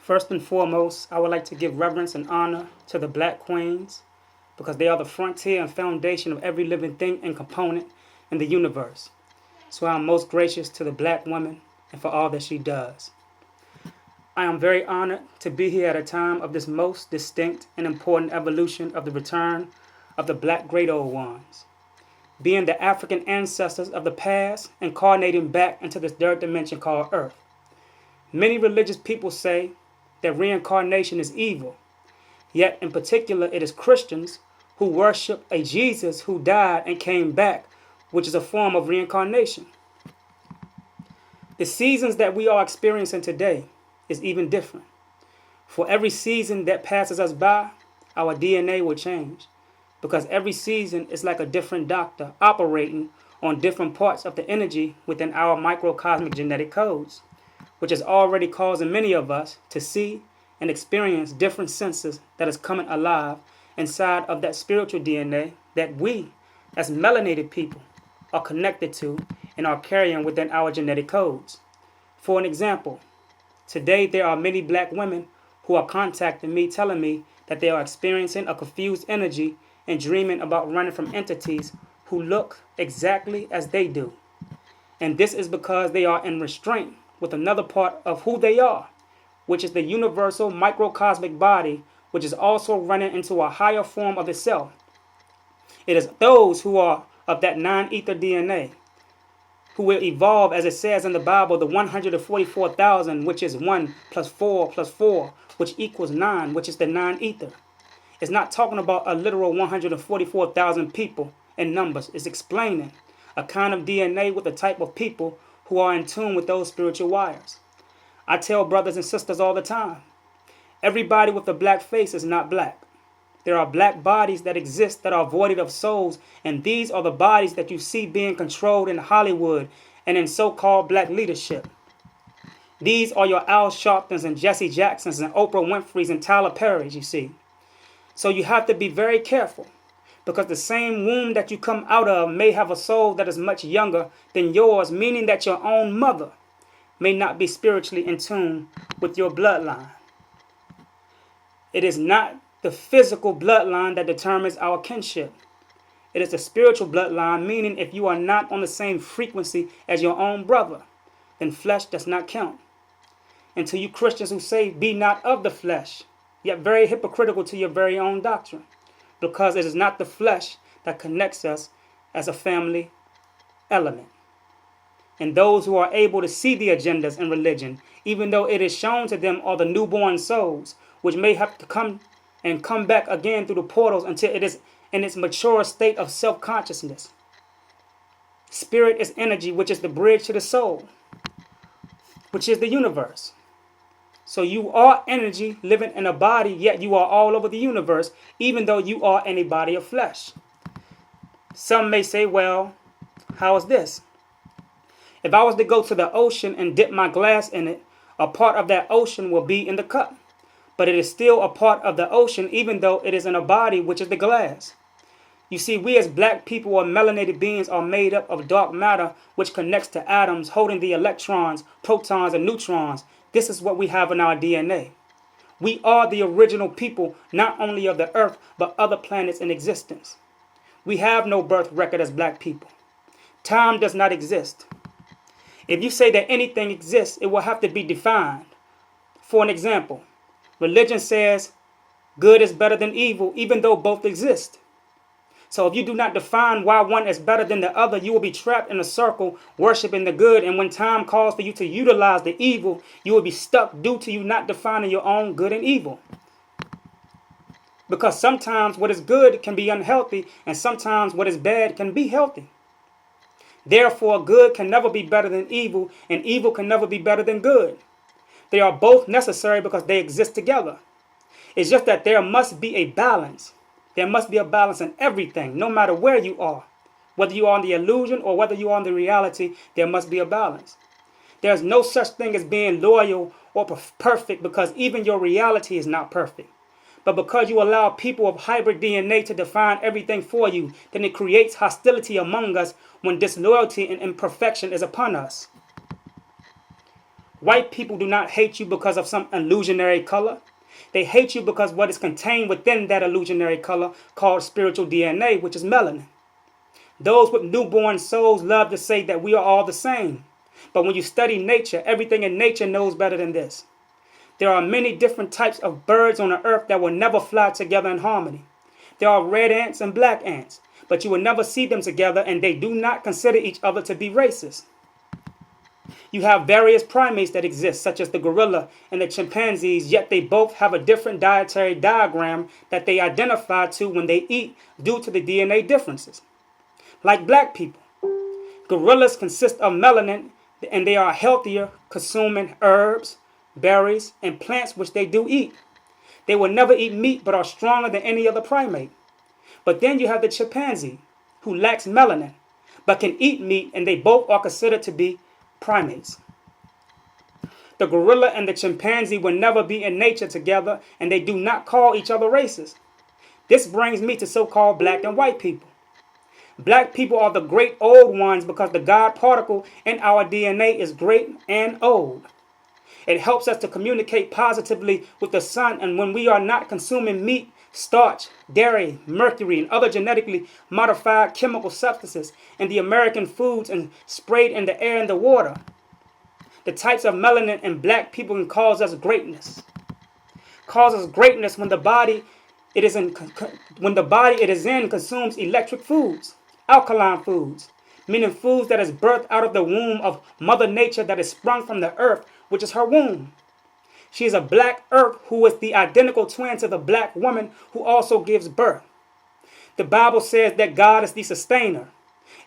First and foremost, I would like to give reverence and honor to the Black Queens because they are the frontier and foundation of every living thing and component in the universe. So I am most gracious to the Black woman and for all that she does. I am very honored to be here at a time of this most distinct and important evolution of the return of the Black Great Old Ones, being the African ancestors of the past incarnating back into this third dimension called Earth. Many religious people say that reincarnation is evil, yet in particular it is Christians who worship a Jesus who died and came back, which is a form of reincarnation. The seasons that we are experiencing today is even different. For every season that passes us by, our DNA will change, because every season is like a different doctor operating on different parts of the energy within our microcosmic genetic codes, which is already causing many of us to see and experience different senses that is coming alive inside of that spiritual DNA that we, as melanated people, are connected to and are carrying within our genetic codes. For an example, today there are many Black women who are contacting me telling me that they are experiencing a confused energy and dreaming about running from entities who look exactly as they do. And this is because they are in restraint with another part of who they are, which is the universal microcosmic body, which is also running into a higher form of itself. It is those who are of that non-ether DNA who will evolve, as it says in the Bible, the 144,000, which is 1 plus 4 plus 4, which equals 9, which is the non-ether. It's not talking about a literal 144,000 people in numbers. It's explaining a kind of DNA with a type of people who are in tune with those spiritual wires. I tell brothers and sisters all the time, everybody with a black face is not black. There are black bodies that exist that are voided of souls, and these are the bodies that you see being controlled in Hollywood and in so-called black leadership. These are your Al Sharptons and Jesse Jacksons and Oprah Winfrey's and Tyler Perry's, you see. So you have to be very careful, because the same womb that you come out of may have a soul that is much younger than yours, meaning that your own mother may not be spiritually in tune with your bloodline. It is not the physical bloodline that determines our kinship. It is the spiritual bloodline, meaning if you are not on the same frequency as your own brother, then flesh does not count. And to you Christians who say, be not of the flesh, yet very hypocritical to your very own doctrine, because it is not the flesh that connects us as a family element. And those who are able to see the agendas in religion, even though it is shown to them, are the newborn souls, which may have to come back again through the portals until it is in its mature state of self-consciousness. Spirit is energy, which is the bridge to the soul, which is the universe. So you are energy living in a body, yet you are all over the universe, even though you are in a body of flesh. Some may say, well, how is this? If I was to go to the ocean and dip my glass in it, a part of that ocean will be in the cup. But it is still a part of the ocean, even though it is in a body, which is the glass. You see, we as black people or melanated beings are made up of dark matter, which connects to atoms holding the electrons, protons, and neutrons. This is what we have in our DNA. We are the original people, not only of the earth, but other planets in existence. We have no birth record as black people. Time does not exist. If you say that anything exists, it will have to be defined. For an example, religion says good is better than evil, even though both exist. So if you do not define why one is better than the other, you will be trapped in a circle worshiping the good. And when time calls for you to utilize the evil, you will be stuck due to you not defining your own good and evil. Because sometimes what is good can be unhealthy, and sometimes what is bad can be healthy. Therefore, good can never be better than evil, and evil can never be better than good. They are both necessary because they exist together. It's just that there must be a balance. There must be a balance in everything, no matter where you are. Whether you are in the illusion or whether you are in the reality, there must be a balance. There's no such thing as being loyal or perfect, because even your reality is not perfect. But because you allow people of hybrid DNA to define everything for you, then it creates hostility among us when disloyalty and imperfection is upon us. White people do not hate you because of some illusionary color. They hate you because what is contained within that illusionary color called spiritual DNA, which is melanin. Those with newborn souls love to say that we are all the same. But when you study nature, everything in nature knows better than this. There are many different types of birds on the earth that will never fly together in harmony. There are red ants and black ants, but you will never see them together, and they do not consider each other to be racist. You have various primates that exist, such as the gorilla and the chimpanzees, yet they both have a different dietary diagram that they identify to when they eat due to the DNA differences. Like black people, gorillas consist of melanin, and they are healthier, consuming herbs, berries, and plants which they do eat. They will never eat meat but are stronger than any other primate. But then you have the chimpanzee, who lacks melanin, but can eat meat, and they both are considered to be primates. The gorilla and the chimpanzee will never be in nature together, and they do not call each other racist. This brings me to so-called black and white people. Black people are the great old ones because the God particle in our DNA is great and old. It helps us to communicate positively with the sun, and when we are not consuming meat, starch, dairy, mercury, and other genetically modified chemical substances in the American foods and sprayed in the air and the water, the types of melanin in black people can cause us greatness. Causes greatness when the body it is in consumes electric foods, alkaline foods, meaning foods that is birthed out of the womb of Mother Nature that is sprung from the earth, which is her womb. She is a black earth who is the identical twin to the black woman who also gives birth. The Bible says that God is the sustainer.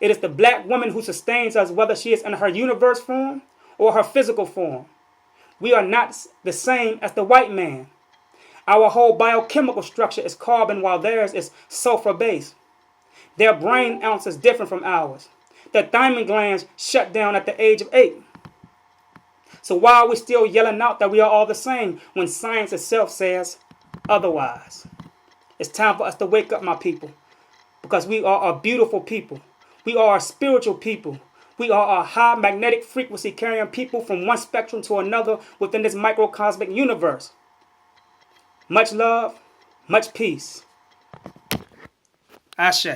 It is the black woman who sustains us, whether she is in her universe form or her physical form. We are not the same as the white man. Our whole biochemical structure is carbon, while theirs is sulfur-based. Their brain ounce is different from ours. Their thymic glands shut down at the age of 8. So why are we still yelling out that we are all the same when science itself says otherwise? It's time for us to wake up, my people, because we are a beautiful people. We are a spiritual people. We are a high magnetic frequency carrying people from one spectrum to another within this microcosmic universe. Much love, much peace. Ashe.